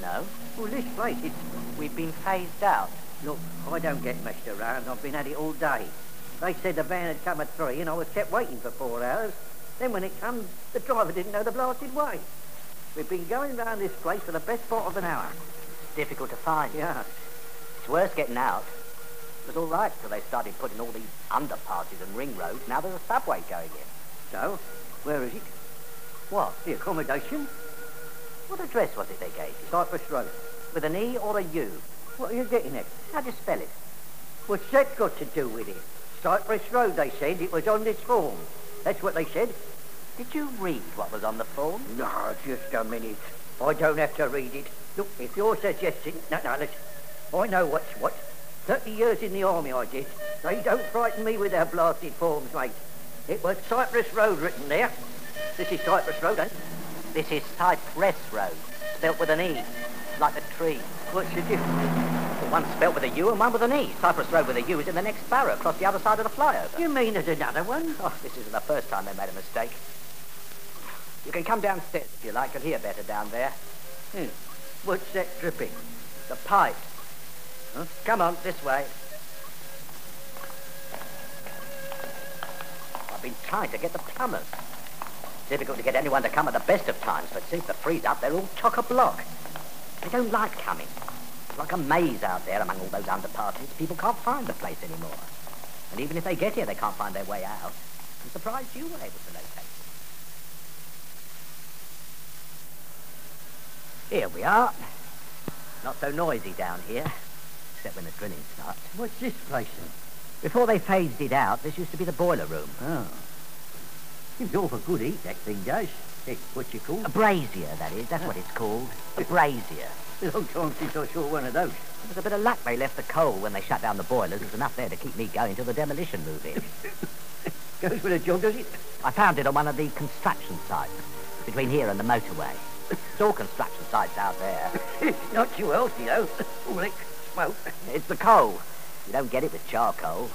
No. Well, this place, it's... We've been phased out. Look, I don't get messed around. I've been at it all day. They said the van had come at 3 and I was kept waiting for 4 hours. Then when it comes, the driver didn't know the blasted way. We've been going round this place for the best part of an hour. It's difficult to find. Yeah. It's worse getting out. It was all right till they started putting all these underpasses and ring roads. Now there's a subway going in. So, where is it? What? The accommodation? What address was it they gave you? Cypress Road. With an E or a U? What are you getting at? How do you spell it? What's that got to do with it? Cypress Road, they said. It was on this form. That's what they said. Did you read what was on the form? No, just a minute. I don't have to read it. Look, if you're suggesting... No, listen. I know what's what. 30 years in the army I did. They don't frighten me with their blasted forms, mate. It was Cypress Road written there. This is Cypress Road, eh? This is Cypress Road, spelt with an E, like the tree. What's the difference? Well, one's spelt with a U and one with an E. Cypress Road with a U is in the next barrow, across the other side of the flyover. You mean there's another one? Oh, this isn't the first time they made a mistake. You can come downstairs if you like. You'll hear better down there. What's that dripping? The pipe. Huh? Come on, this way. I've been trying to get the plumbers. Difficult to get anyone to come at the best of times, but since the freeze up, they're all chock-a-block. They don't like coming. It's like a maze out there among all those underpasses. People can't find the place anymore. And even if they get here, they can't find their way out. I'm surprised you were able to locate it. Here we are. Not so noisy down here, except when the drilling starts. What's this place then? Before they phased it out, this used to be the boiler room. Oh. Gives awful good heat, that thing does. It's what you call... A brazier, that is. That's what it's called. A brazier. A long time since I saw one of those. It was a bit of luck they left the coal when they shut down the boilers. There's enough there to keep me going till the demolition move in. Goes with a job, does it? I found it on one of the construction sites, between here and the motorway. It's all construction sites out there. It's not too healthy, though. All that smoke. It's the coal. You don't get it with charcoal.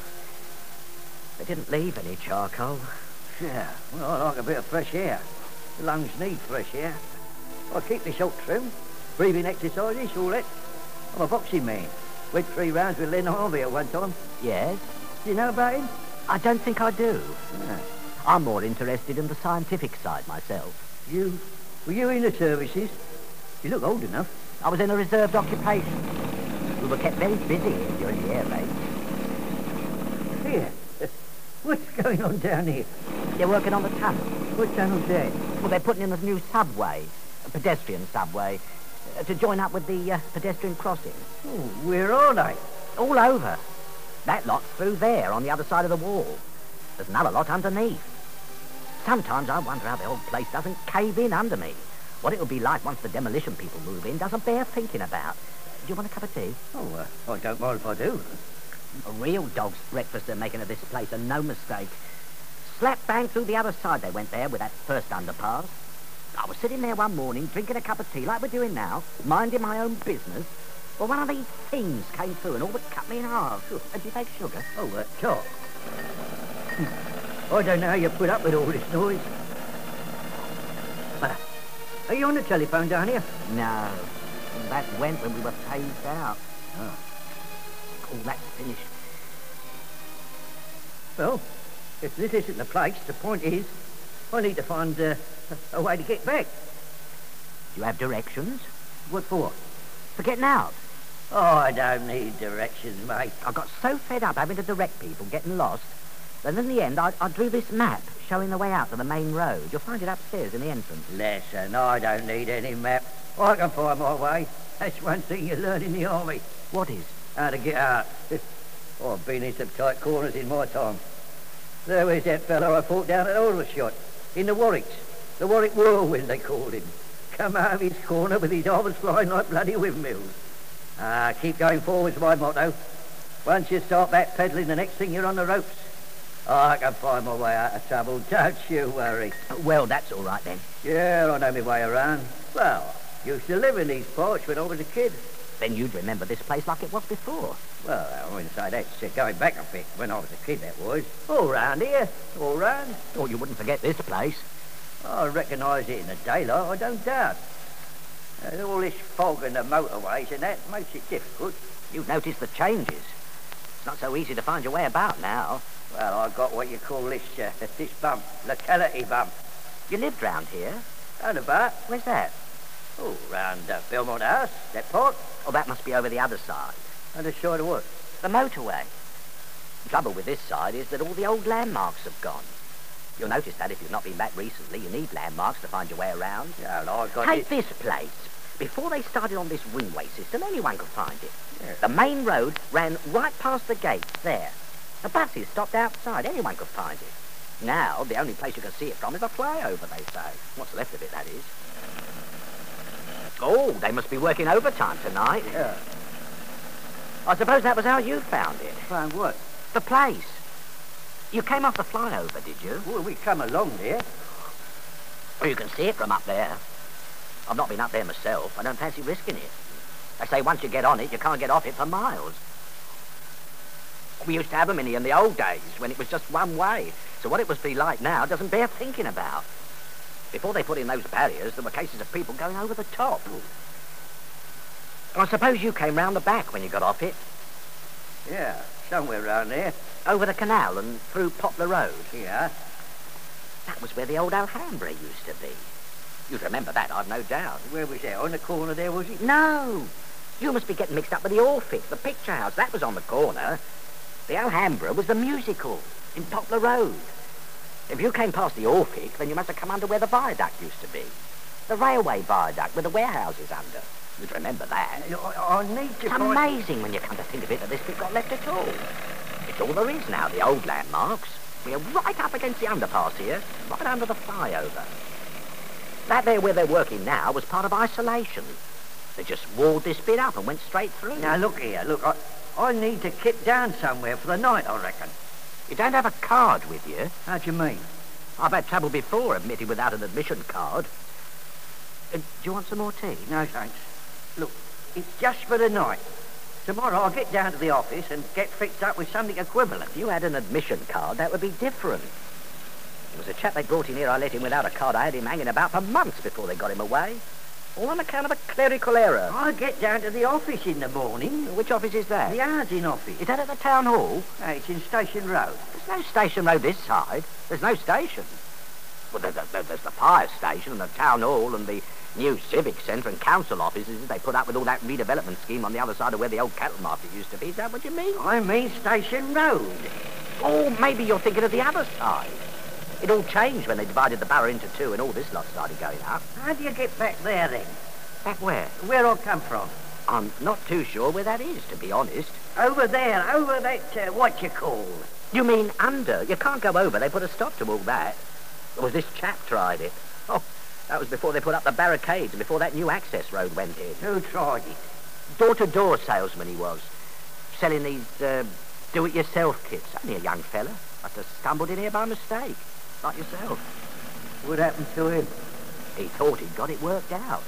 They didn't leave any charcoal. Yeah, well, I like a bit of fresh air. The lungs need fresh air. I keep my short trim, breathing exercises, all that. I'm a boxing man. Went 3 rounds with Len Harvey at one time. Yes? Do you know about him? I don't think I do. Yeah. I'm more interested in the scientific side myself. Were you in the services? You look old enough. I was in a reserved occupation. We were kept very busy during the air raids. Here. What's going on down here? They're working on the tunnel. What tunnel's that? Well, they're putting in a new subway, a pedestrian subway, to join up with the pedestrian crossing. Oh, where are they? All over. That lot's through there, on the other side of the wall. There's another lot underneath. Sometimes I wonder how the whole place doesn't cave in under me. What it'll be like once the demolition people move in doesn't bear thinking about. Do you want a cup of tea? Oh, I don't mind if I do. A real dog's breakfast they're making of this place, and no mistake. Slap bang through the other side they went there with that first underpass. I was sitting there one morning, drinking a cup of tea like we're doing now, minding my own business, well, one of these things came through and all but cut me in half. And do you take sugar? Oh, top. I don't know how you put up with all this noise. Are you on the telephone down here? No. That went when we were phased out. Oh. All that's finished. Well, if this isn't the place, the point is, I need to find a way to get back. Do you have directions? What for? For getting out. Oh, I don't need directions, mate. I got so fed up having to direct people, getting lost, that in the end I drew this map showing the way out to the main road. You'll find it upstairs in the entrance. Listen, I don't need any map. I can find my way. That's one thing you learn in the army. What is? How to get out. I've been in some tight corners in my time. There was that fellow I fought down at Aldershot, in the Warwicks. The Warwick Whirlwind, they called him. Come out of his corner with his arms flying like bloody windmills. Keep going forward's my motto. Once you start backpedaling, the next thing you're on the ropes. I can find my way out of trouble, don't you worry. Well, that's all right then. Yeah, I know my way around. Well, used to live in these parts when I was a kid. Then you'd remember this place like it was before. Well, I wouldn't say that's going back a bit. When I was a kid, that was. All round here, all round. Oh, you wouldn't forget this place. I recognise it in the daylight, I don't doubt. There's all this fog in the motorways, and that makes it difficult. You've noticed the changes. It's not so easy to find your way about now. Well, I got what you call this bump, locality bump. You lived round here? Round about. Where's that? Oh, round Belmont House, that park. Oh, that must be over the other side. Other side of what? The motorway. The trouble with this side is that all the old landmarks have gone. You'll notice that if you've not been back recently, you need landmarks to find your way around. Yeah, well, I got Take this place. Before they started on this wingway system, anyone could find it. Yeah. The main road ran right past the gate, there. The buses stopped outside. Anyone could find it. Now, the only place you can see it from is a flyover, they say. What's left of it, that is. Oh, they must be working overtime tonight. Yeah. I suppose that was how you found it. Found what? The place. You came off the flyover, did you? Well, we come along there. Well, you can see it from up there. I've not been up there myself. I don't fancy risking it. They say once you get on it, you can't get off it for miles. We used to have them in the old days when it was just one way. So what it must be like now doesn't bear thinking about. Before they put in those barriers, there were cases of people going over the top. I suppose you came round the back when you got off it. Yeah, somewhere round there. Over the canal and through Poplar Road. Yeah. That was where the old Alhambra used to be. You'd remember that, I've no doubt. Where was that? On the corner there, was it? No. You must be getting mixed up with the Orphic, the picture house. That was on the corner. The Alhambra was the musical in Poplar Road. If you came past the Orphic, then you must have come under where the viaduct used to be. The railway viaduct with the warehouses under. You'd remember that. I need to It's amazing when you come to think of it that this bit got left at all. It's all there is now, the old landmarks. We're right up against the underpass here, right under the flyover. That there where they're working now was part of isolation. They just walled this bit up and went straight through. Now, look here, look. I need to kit down somewhere for the night, I reckon. You don't have a card with you? How do you mean? I've had trouble before admitting without an admission card. Do you want some more tea? No, thanks. Look, it's just for the night. Tomorrow I'll get down to the office and get fixed up with something equivalent. If you had an admission card, that would be different. There was a chap they brought in here, I let him without a card. I had him hanging about for months before they got him away. All on account of a clerical error. I get down to the office in the morning. Which office is that? The housing office. Is that at the town hall? It's in Station Road. There's no station road this side. There's no station. Well, there's the fire station and the town hall and the new civic centre and council offices they put up with all that redevelopment scheme on the other side of where the old cattle market used to be. Is that what you mean? I mean Station Road. Oh, maybe you're thinking of the other side. It all changed when they divided the borough into two and all this lot started going up. How do you get back there, then? Back where? Where I come from. I'm not too sure where that is, to be honest. Over there, over that, what you call? You mean under? You can't go over. They put a stop to all that. Or was this chap tried it? Oh, that was before they put up the barricades and before that new access road went in. Who tried it? Door-to-door salesman he was. Selling these, do-it-yourself kits. Only a young fella. Must have stumbled in here by mistake. Like yourself. What happened to him? He thought he'd got it worked out.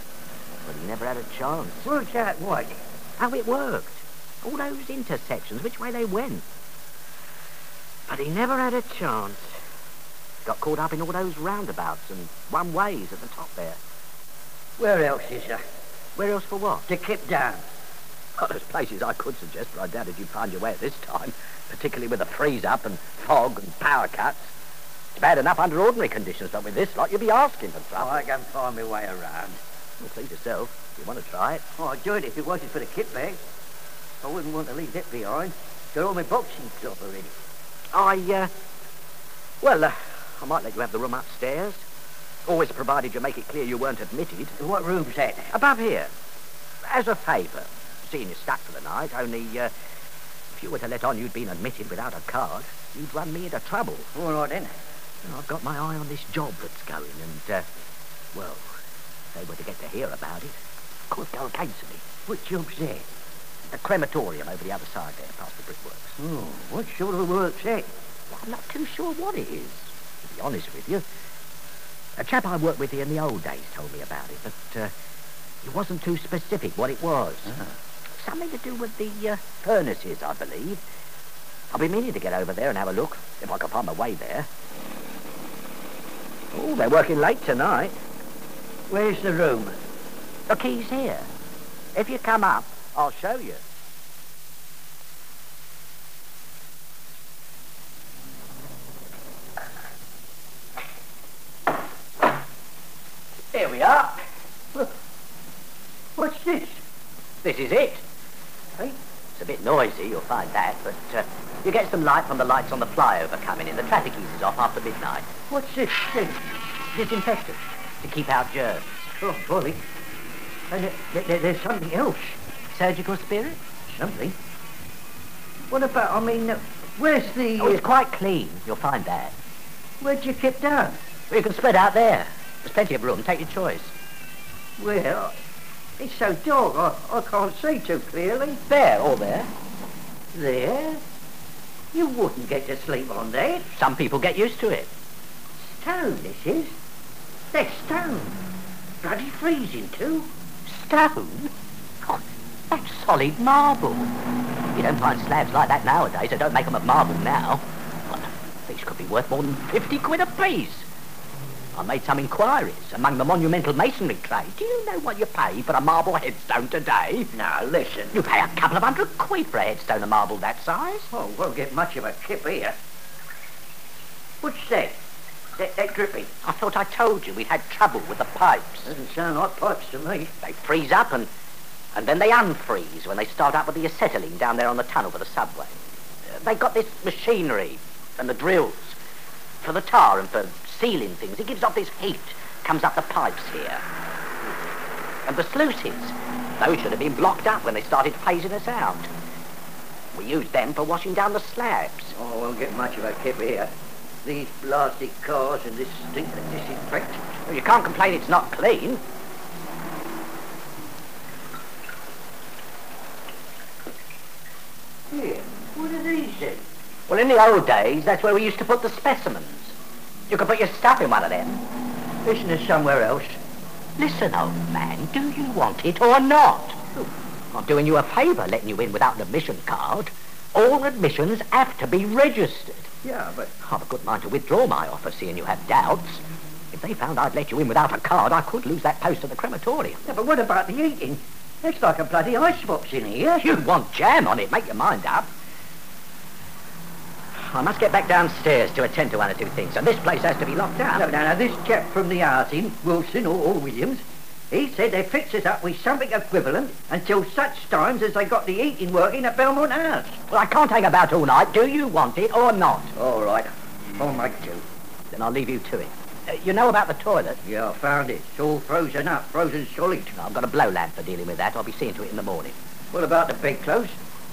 But he never had a chance. Worked out what? How it worked. All those intersections, which way they went. But he never had a chance. Got caught up in all those roundabouts and one-ways at the top there. Where else is there? Where else for what? To keep down. Oh, there's places I could suggest, but I doubted you'd find your way at this time. Particularly with the freeze-up and fog and power cuts. It's bad enough under ordinary conditions, but with this lot, you'll be asking for trouble. I can find my way around. Well, please yourself, if you want to try it. Oh, I'd do it if it wasn't for the kit bag. I wouldn't want to leave that behind. Got all my boxing stuff already. I might let you have the room upstairs. Always provided you make it clear you weren't admitted. What room's that? Above here. As a favour. Seeing you're stuck for the night, only, if you were to let on you'd been admitted without a card, you'd run me into trouble. All right, then. I've got my eye on this job that's going, and, well, if they were to get to hear about it, could go against me. What job's that? The crematorium over the other side there, past the brickworks. Oh, what sort of work's that? Well, I'm not too sure what it is, to be honest with you. A chap I worked with here in the old days told me about it, but he wasn't too specific what it was. Something to do with the furnaces, I believe. I've been meaning to get over there and have a look, if I can find my way there. Oh, they're working late tonight. Where's the room? The key's here. If you come up, I'll show you. Here we are. What's this? This is it. Hey? It's a bit noisy, you'll find that, but you get some light from the lights on the flyover coming in. The traffic eases off after midnight. What's this thing? Disinfectant, to keep out germs. Oh, boy. And there's something else. Surgical spirit? Something? What about, where's the... Oh, it's quite clean. You'll find that. Where'd you keep down? Well, you can spread out there. There's plenty of room. Take your choice. Well, it's so dark, I can't see too clearly. There, all there. There? You wouldn't get to sleep on that. Some people get used to it. Stone, this is. That's stone. Bloody freezing, too. Stone? God, that's solid marble. You don't find slabs like that nowadays. They don't make them of marble now. God, these could be worth more than 50 quid apiece. I made some inquiries among the monumental masonry trade. Do you know what you pay for a marble headstone today? Now, listen. You pay a couple of £100 for a headstone of marble that size. Oh, won't get much of a kip here. What's that? That dripping? I thought I told you we'd had trouble with the pipes. Doesn't sound like pipes to me. They freeze up and then they unfreeze when they start up with the acetylene down there on the tunnel for the subway. They've got this machinery and the drills for the tar and for sealing things. It gives off this heat, comes up the pipes here. And the sluices, those should have been blocked up when they started phasing us out. We used them for washing down the slabs. Oh, I won't get much of a kip here. These blasted cars and this stink of disinfectant. Well, you can't complain it's not clean. Here, what are these then? Well, in the old days, that's where we used to put the specimens. You could put your stuff in one of them. Isn't there somewhere else? Listen, old man, do you want it or not? I'm doing you a favour letting you in without an admission card. All admissions have to be registered. Yeah, but... I've a good mind to withdraw my offer, seeing you have doubts. If they found I'd let you in without a card, I could lose that post at the crematorium. Yeah, but what about the eating? It's like a bloody icebox in here. You want jam on it, make your mind up. I must get back downstairs to attend to one or two things, and this place has to be locked up. No, this chap from the Artin, Wilson or Williams, he said they'd fix us up with something equivalent until such times as they got the heating working at Belmont House. Well, I can't hang about all night. Do you want it or not? All right, I'll make do. Then I'll leave you to it. You know about the toilet? Yeah, I found it. It's all frozen up, frozen solid. I've got a blow lamp for dealing with that. I'll be seeing to it in the morning. What about the bedclothes?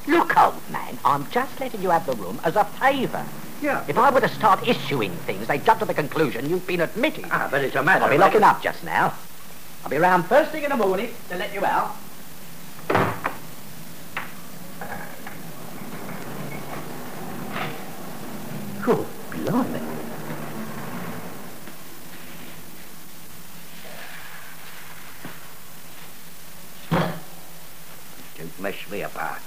Look, old man, I'm just letting you have the room as a favour. Yeah. If I were to start issuing things, they'd jump to the conclusion you've been admitted. Ah, but it's a matter I'll be of... locking up just now. I'll be around first thing in the morning to let you out. Cool, blimey. Don't mess me about.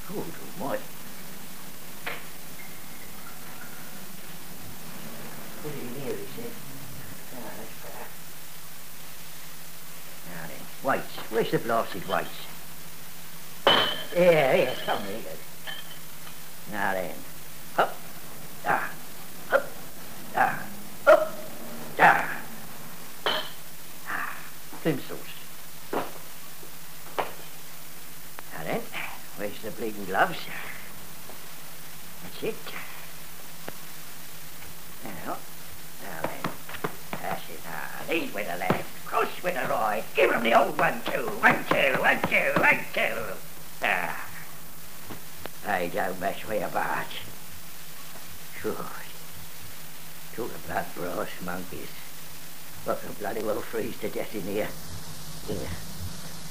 Good almighty. Put it in here, he said. Ah, that's better. Now then, weights. Where's the blasted weights? Here, come here. Now then. Up, down, up, down, up, down. Ah, pencils. Now then, where's the bleeding gloves? That's it. Now then, that's it. Lead with the left, cross with the right. Give 'em the old 1, 2, 1, 2, 1, 2, 1, 2. Ah. Hey, don't mess me about. Good. Talk about brass monkeys. I can bloody well freeze to death in here. Here.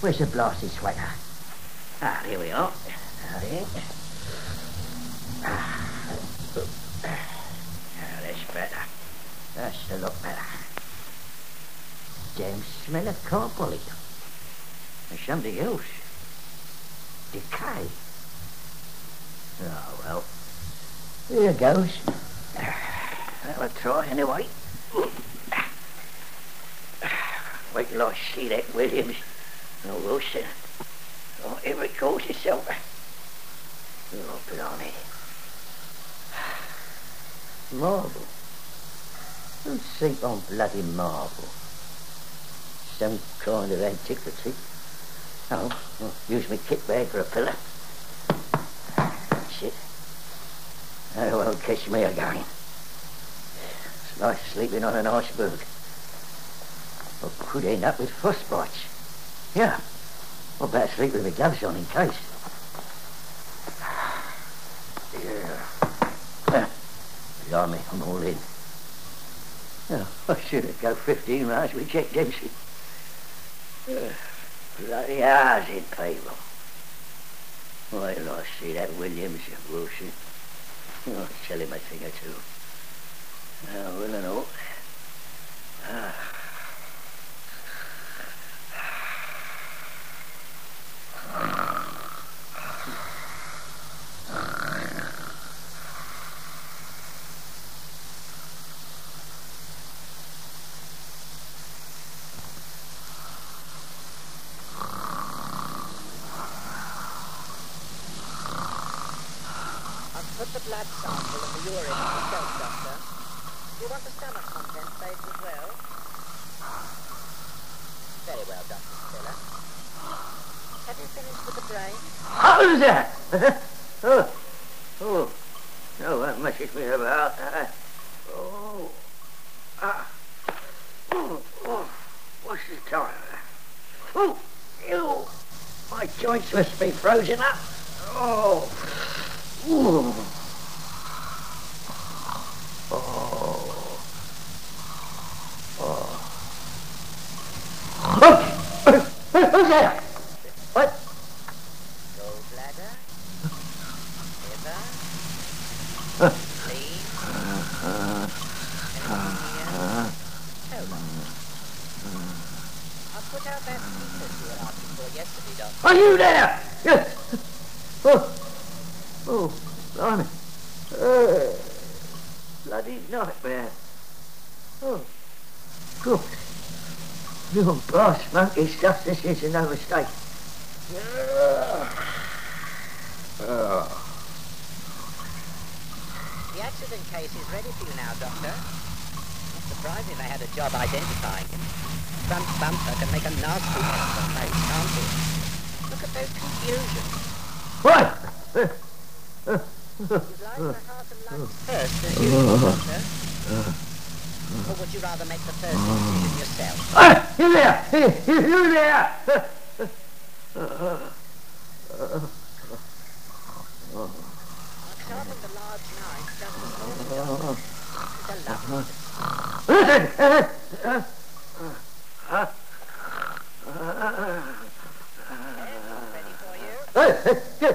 Where's the blasted sweater? Ah, here we are. Now then. Now that's better. That's the look better. Damn smell of carbolic. There's something else. Decay. Oh, well. Here goes. Have a try anyway. wait till I see that Williams. Oh, Wilson. Whatever it calls itself. Oh, blimey. Marble. Who'd sleep on bloody marble? Some kind of antiquity. Oh, I'll use my kit bag for a pillow. That's it. That won't catch me again. It's like sleeping on an iceberg. I could end up with frostbites. Yeah. I better sleep with my gloves on in case. Yeah. Blimey, I'm all in. Oh, I should have go 15 rounds with Jack Dempsey. Bloody hours in people. Wait till I see that Williams and Wilson. I'll tell him a thing or two. Oh, will and all. Put the blood sample and the urine in yourself, Doctor. Do you want the stomach contents saved as well? Very well, Dr. Stiller. Have you finished with the brain? How's that? No, that messes me about. What's the time? Ew, my joints must be frozen up. Ooh. Who's that? What? Gallbladder, liver, spleen, I'll put out that fetus you were asking for yesterday, Doctor. Are you there? Yes. Oh, blimey. Bloody nightmare. Oh, good. You brass monkey stuff, this is no mistake. The accident case is ready for you now, Doctor. Not surprising they had a job identifying him. Front bumper can make a nasty mess of the face, can't it? Look at those confusions. What? You'd like the heart and lungs first, as usual, Doctor? Or would you rather make the first decision yourself? You there! You there! I've sharpened the large knife just as morning, Doctor.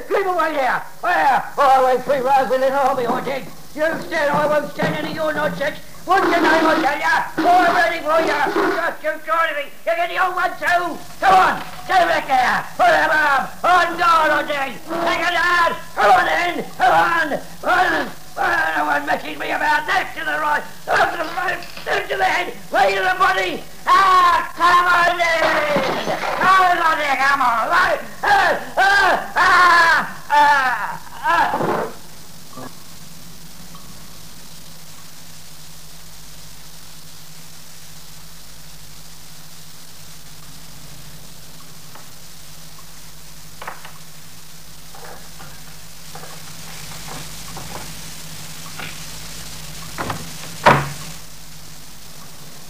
Keep away there! Where? I went 3 rounds with an army, I did. You said I won't stand any of your nonsense. What's your name, I tell ya? I'm ready for ya. Just you trying me. You get the old one too. Come on, stay back there. Put him up. On guard, I did. Take it down. Come on then. Come on. No one messing me about. Left to the right. Up to the left. Left to the head. Way to the body. Come on then. Come on there, come on.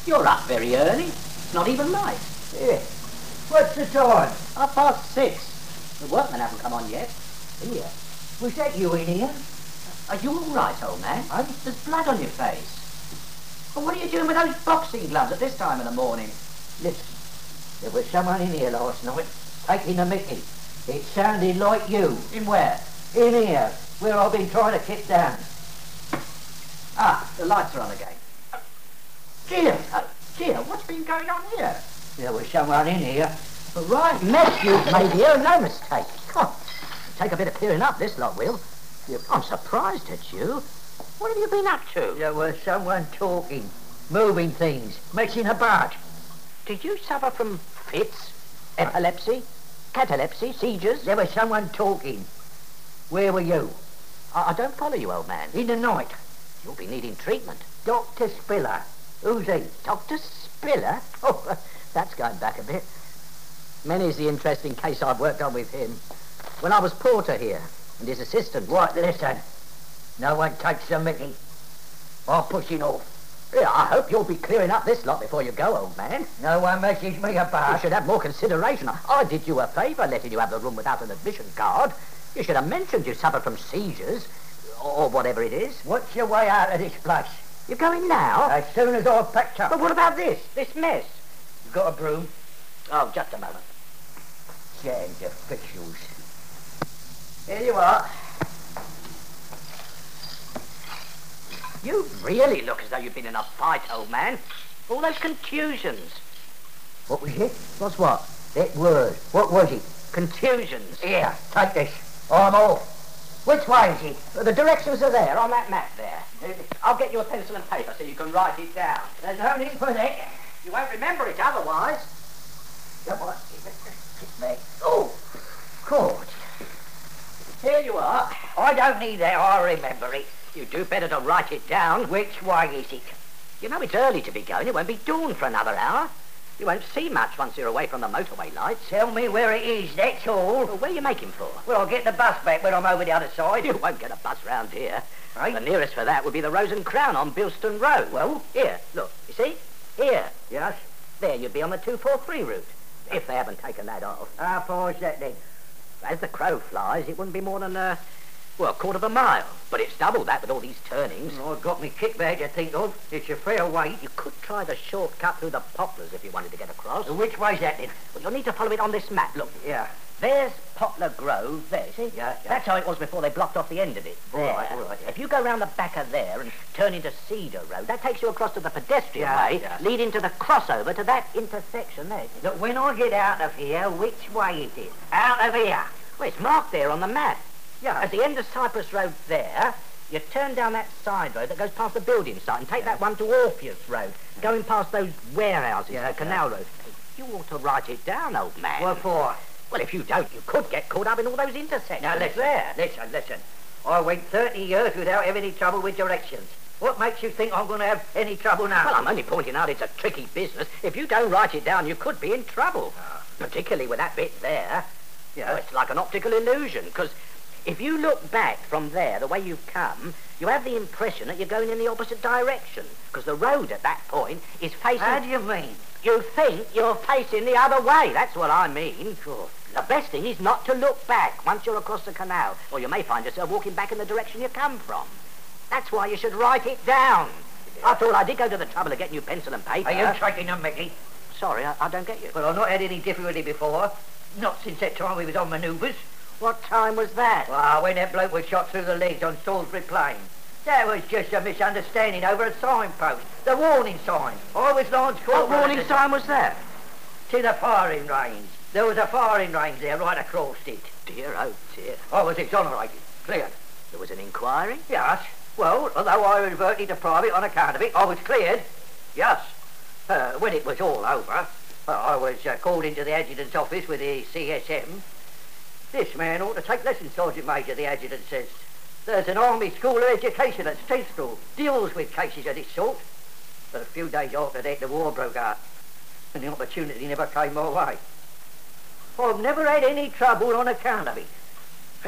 You're up very early. It's not even light. Yeah. What's the time? 6:30. The workmen haven't come on yet. Here. Was that you in here? Are you all right, old man? There's blood on your face. Well, what are you doing with those boxing gloves at this time of the morning? Listen, there was someone in here last night taking a mickey. It sounded like you. In where? In here, where I've been trying to kick down. The lights are on again. Dear, what's been going on here? There was someone in here. The right mess you've made here, no mistake. God, take a bit of clearing up, this lot will. I'm surprised at you. What have you been up to? There was someone talking, moving things, messing about. Did you suffer from fits, epilepsy, catalepsy, seizures? There was someone talking. Where were you? I don't follow you, old man. In the night. You'll be needing treatment. Dr. Spiller. Who's he? Dr. Spiller? Oh, that's going back a bit. Many's the interesting case I've worked on with him. When I was porter here, and his assistant. What, listen. No one takes the mickey. I'm pushing off. Yeah, I hope you'll be clearing up this lot before you go, old man. No one messes me You about. should have more consideration. I did you a favour letting you have the room without an admission card. You should have mentioned you suffered from seizures, or whatever it is. What's your way out of this place? You're going now? As soon as I've packed up. But what about this mess? You got a broom? Oh, just a moment. Damned officials. Here you are. You really look as though you've been in a fight, old man. All those contusions. What was it? What's what? That word. What was it? Contusions. Here, take this. I'm off. Which way is it? The directions are there, on that map there. I'll get you a pencil and paper so you can write it down. There's no need for that. You won't remember it otherwise. Come on. Oh, God. Here you are. I don't need that. I remember it. You do better to write it down. Which way is it? You know it's early to be going. It won't be dawn for another hour. You won't see much once you're away from the motorway lights. Tell me where it is, that's all. Well, where are you making for? Well, I'll get the bus back when I'm over the other side. You won't get a bus round here. Right. The nearest for that would be the Rose and Crown on Bilston Road. Well? Here, look. You see? Here. Yes? There, you'd be on the 243 route. If they haven't taken that off. How far is that then? As the crow flies, it wouldn't be more than, a quarter of a mile. But it's double that with all these turnings. I've got me kick bag to think of. It's a fair way. You could try the shortcut through the poplars if you wanted to get across. Which way's that then? Well, you'll need to follow it on this map. Look, Yeah. there's Poplar Grove there, see? Yeah. That's how it was before they blocked off the end of it. There. All right, yeah. If you go round the back of there and turn into Cedar Road, that takes you across to the pedestrian way, Yeah. leading to the crossover to that intersection there. Look, when I get out of here, which way is it? Out of here. Well, it's marked there on the map. Yeah. At the end of Cypress Road there, you turn down that side road that goes past the building site and take that one to Orpheus Road, going past those warehouses, Yeah, the canal road. You ought to write it down, old man. What for? Well, if you don't, you could get caught up in all those intersections. Now, listen, there. listen. I went 30 years without having any trouble with directions. What makes you think I'm going to have any trouble now? Well, I'm only pointing out it's a tricky business. If you don't write it down, you could be in trouble. Particularly with that bit there. Yeah. Oh, it's like an optical illusion, because if you look back from there, the way you've come, you have the impression that you're going in the opposite direction, because the road at that point is facing... How do you mean? You think you're facing the other way. That's what I mean. Sure. The best thing is not to look back once you're across the canal, or you may find yourself walking back in the direction you come from. That's why you should write it down. After all, I did go to the trouble of getting you pencil and paper. Are you taking a mickey? Sorry, I don't get you. Well, I've not had any difficulty before. Not since that time we was on manoeuvres. What time was that? Well, when that bloke was shot through the legs on Salisbury Plain. That was just a misunderstanding over a signpost. The warning sign. I was Lance Corporal. What warning sign was that? To the firing range. There was a firing range there right across it. Dear, oh dear. I was exonerated. Cleared. There was an inquiry? Yes. Well, although I reverted to private on account of it, I was cleared. Yes. When it was all over, I was called into the adjutant's office with the CSM. This man ought to take lessons, Sergeant Major, the adjutant says. There's an army school of education at Stevenage deals with cases of this sort. But a few days after that, the war broke out, and the opportunity never came my way. I've never had any trouble on account of it.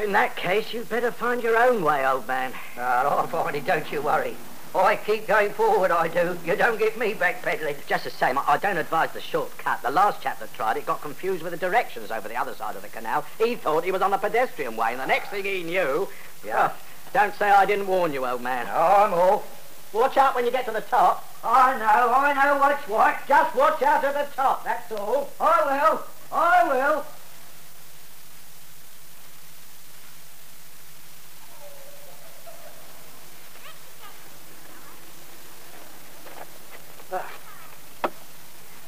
In that case, you'd better find your own way, old man. I'll find it, don't you worry. I keep going forward, I do. You don't get me backpedaling. Just the same, I don't advise the shortcut. The last chap that tried it got confused with the directions over the other side of the canal. He thought he was on the pedestrian way, and the next thing he knew... Yeah. Don't say I didn't warn you, old man. I'm off. Watch out when you get to the top. I know what's what. Just watch out at the top, that's all. I will.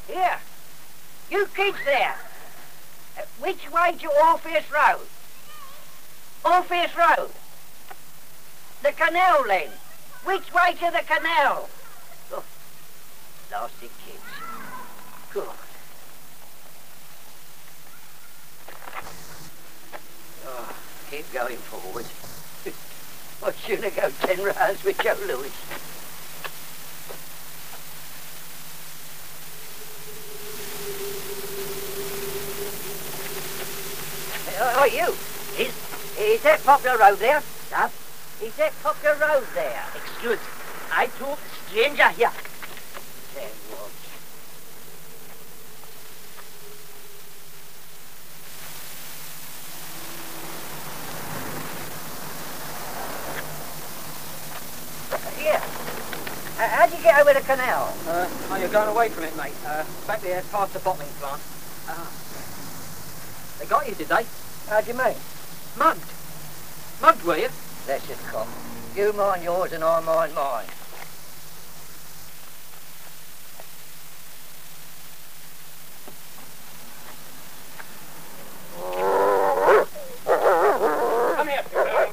Here, you kids there. Which way to Orpheus Road? Orpheus Road. The canal then. Which way to the canal? Oh, nasty kids. God. Oh, keep going forward. I shouldn't go 10 rounds with Joe Lewis. Oh, you. Is that Poplar Road there? Huh? Is that Poplar Road there? Excuse me. I talk stranger here. There was. Here. How'd you get over the canal? Oh, you're going away from it, mate. Back there, past the bottling plant. They got you, did they? How do you mean? Mugged. Mugged, were you? Let's just come. You mind yours and I mind mine. Come here, Pluto.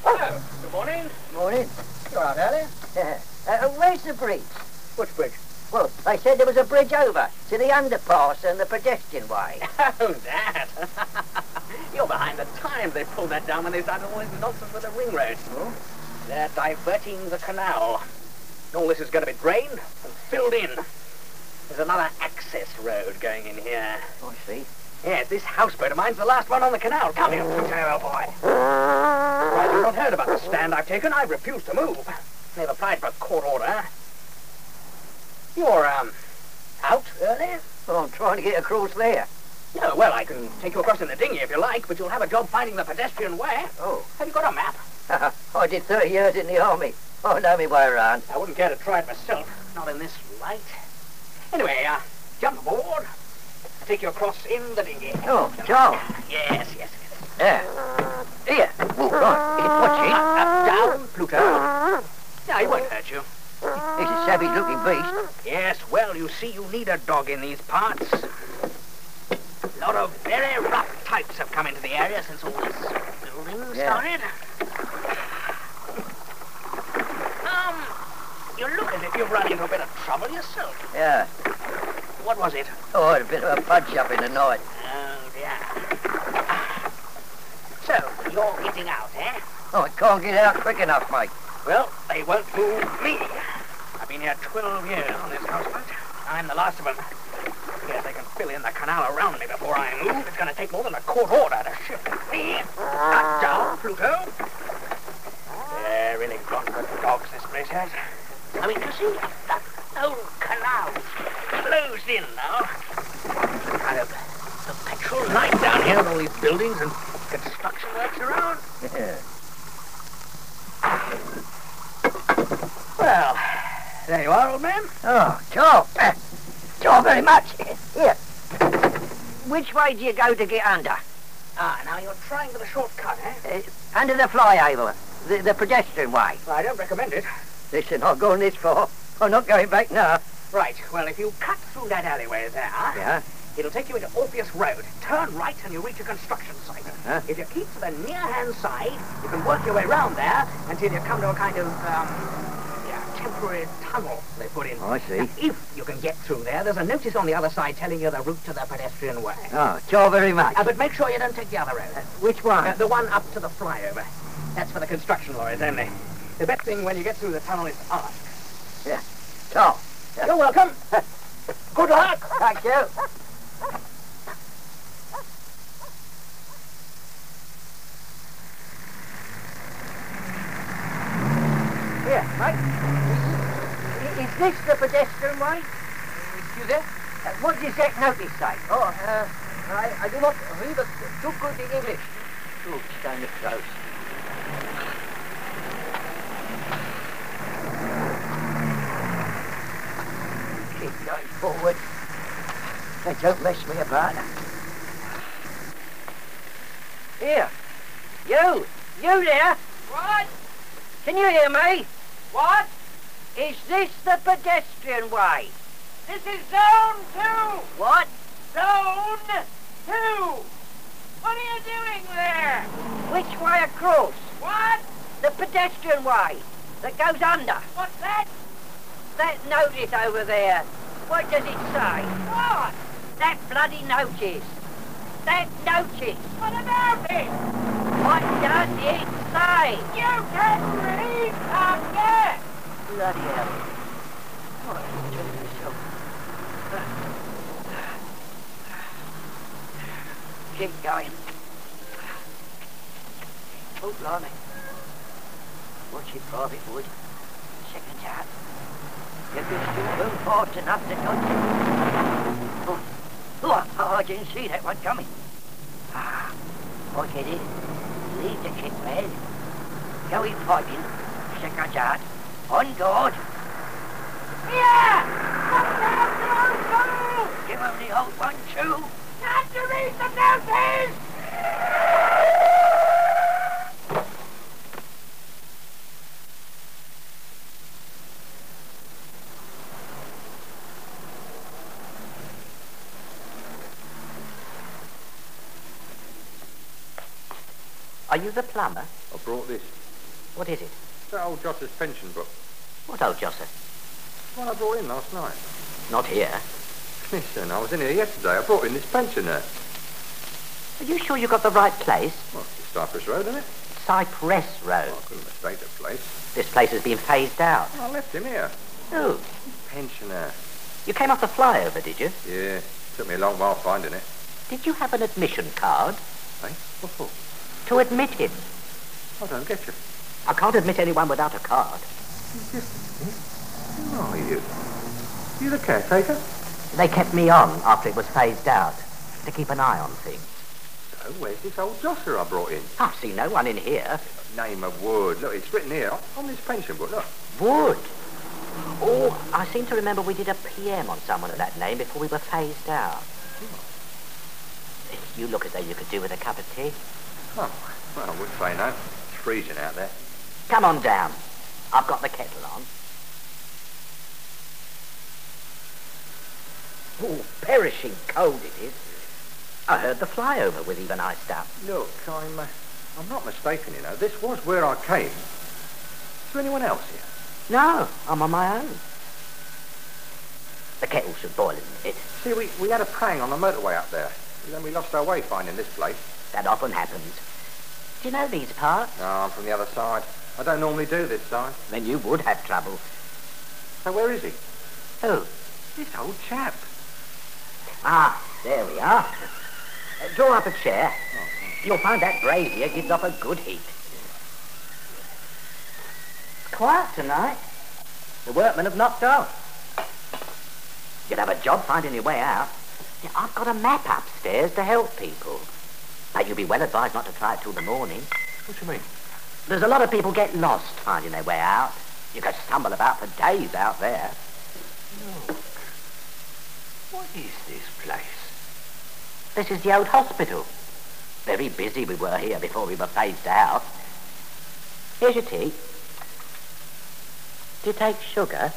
Oh, good morning. Morning. You're out early. Where's the bridge? Which bridge? Well, they said there was a bridge over to the underpass and the pedestrian way. Oh, that. You're behind the times. They pulled that down when they started all this nonsense with the ring road. Oh? They're diverting the canal. All this is going to be drained and filled in. There's another access road going in here. I see. Yes, this houseboat of mine's the last one on the canal. Come here, Pluto, boy. Well, you've not heard about the stand I've taken. I've refused to move. They've applied for a court order. You're, out early? Well, I'm trying to get across there. No, well, I can take you across in the dinghy if you like, but you'll have a job finding the pedestrian way. Oh. Have you got a map? I did 30 years in the army. I know me way around. I wouldn't care to try it myself. Not in this light. Anyway, jump aboard. I'll take you across in the dinghy. Oh, Charles. Yes. There. Here. Oh, right. Watch it. Down, Pluto. No, he won't hurt you. It's a savage-looking beast. Yes, well, you see, you need a dog in these parts. A lot of very rough types have come into the area since all this building started. You look as if you've run into a bit of trouble yourself. Yeah. What was it? Oh, I had a bit of a punch up in the night. Oh, dear. So, you're getting out, eh? Oh, I can't get out quick enough, mate. Well, they won't move me. I've been here 12 years on this houseboat. I'm the last of them. Guess they can fill in the canal around me before I move. It's going to take more than a court order to shift me. Cut down, Pluto. They're really gone for dogs, this place has. I mean, you see, that old canal closed in now. Kind of a petrol night down here with all these buildings and construction works around. Yeah. Well, there you are, old man. Oh, Charles. Charles, very much. Here. Which way do you go to get under? Now you're trying for the shortcut, eh? Under the flyover, the pedestrian way. Well, I don't recommend it. Listen, I've gone this far. I'm not going back now. Right, well, if you cut through that alleyway there, Yeah? it'll take you into Orpheus Road. Turn right and you reach a construction site. Huh? If you keep to the near-hand side, you can work your way round there until you come to a kind of, temporary tunnel they put in. I see. Now, if you can get through there, there's a notice on the other side telling you the route to the pedestrian way. Oh, Charles, very much. But make sure you don't take the other road. Which one? The one up to the flyover. That's for the construction lorries only. The best thing when you get through the tunnel is to ask. Yeah. Charles. You're welcome. Good luck. Thank you. Here, mate. Is this the pedestrian way? Excuse me? What does that notice say? Oh, I do not read too good in English. Oh, stand it close. Keep going forward. They don't mess me about. Here. You there? What? Can you hear me? What? Is this the pedestrian way? This is Zone 2! What? Zone 2! What are you doing there? Which way across? What? The pedestrian way that goes under. What's that? That notice over there What does it say? What? That bloody notice. That notice. What about it? What does it say? You can read, can't you? Bloody hell. What are you doing yourself? Keep going. Oh, blimey. Watch it, Private Wood. Seconds out. You can still move fast enough to dodge it. Oh, I didn't see that one coming. I get it. Leave the kit, man. Go in fighting. Seconds out. On guard. Here! Come down to our school! You only hold one, two. Not to read the notice! Are you the plumber? I brought this. What is it? It's that old Joss's pension book. What old Josser? One I brought in last night. Not here. Listen, I was in here yesterday. I brought in this pensioner. Are you sure you got the right place? Well, it's Cypress Road, isn't it? Cypress Road. Oh, I couldn't mistake the place. This place has been phased out. I left him here. Oh, Pensioner. you came off the flyover, did you? Yeah, took me a long while finding it. Did you have an admission card? Hey, what for? To admit him. I don't get you. I can't admit anyone without a card. Who are you? You the caretaker? They kept me on after it was phased out, to keep an eye on things. So, where's this old Josser I brought in? I've seen no one in here. Name of Wood. Look, it's written here on this pension book, look. Wood. Oh, I seem to remember we did a PM on someone of that name before we were phased out. You look as though you could do with a cup of tea. Oh, well, I wouldn't say no. It's freezing out there. Come on down. I've got the kettle on. Oh, perishing cold it is. I heard the flyover was even iced up. Look, I'm not mistaken, you know. This was where I came. Is there anyone else here? No, I'm on my own. The kettle should boil in a bit. See, we had a prang on the motorway up there. And then we lost our way finding this place. That often happens. Do you know these parts? No, I'm from the other side. I don't normally do this side. Then you would have trouble. So where is he? Who? This old chap. Ah, there we are. Draw up a chair. You'll find that brazier gives off a good heat. It's quiet tonight. The workmen have knocked off. You'd have a job finding your way out. Yeah, I've got a map upstairs to help people. But you'll be well advised not to try it till the morning. What do you mean? There's a lot of people get lost finding their way out. You could stumble about for days out there. Look. What is this place? This is the old hospital. Very busy we were here before we were phased out. Here's your tea. Do you take sugar?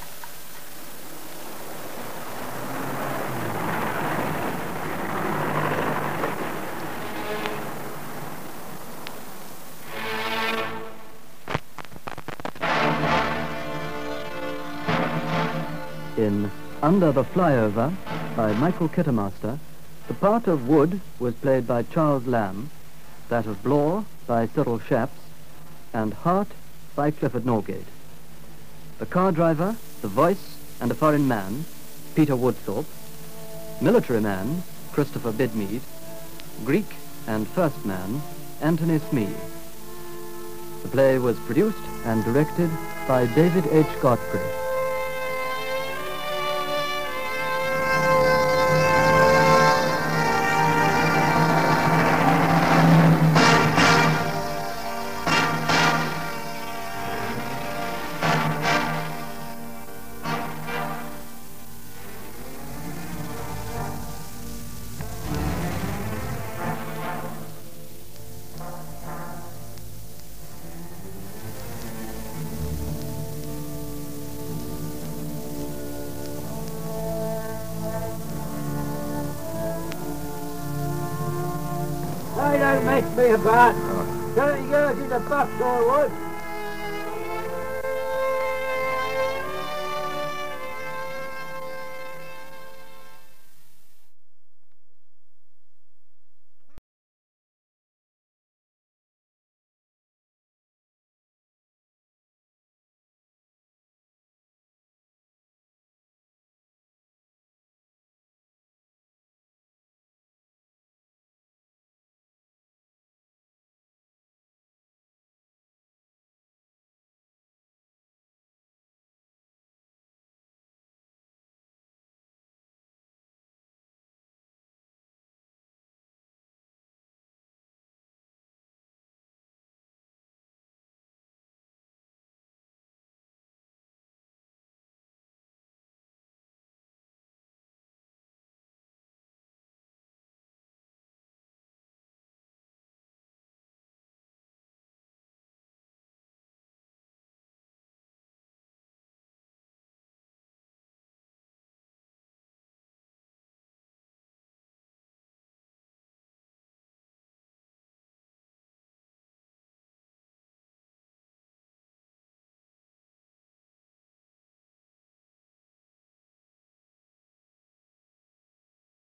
In Under the Flyover by Michael Kittermaster, the part of Wood was played by Charles Lamb, that of Blore by Cyril Shapps, and Hart by Clifford Norgate. The car driver, the voice, and a foreign man, Peter Woodthorpe, military man, Christopher Bidmead, Greek and first man, Anthony Smee. The play was produced and directed by David H. Godfrey. They don't mess me about. 30 years in the bucks I was.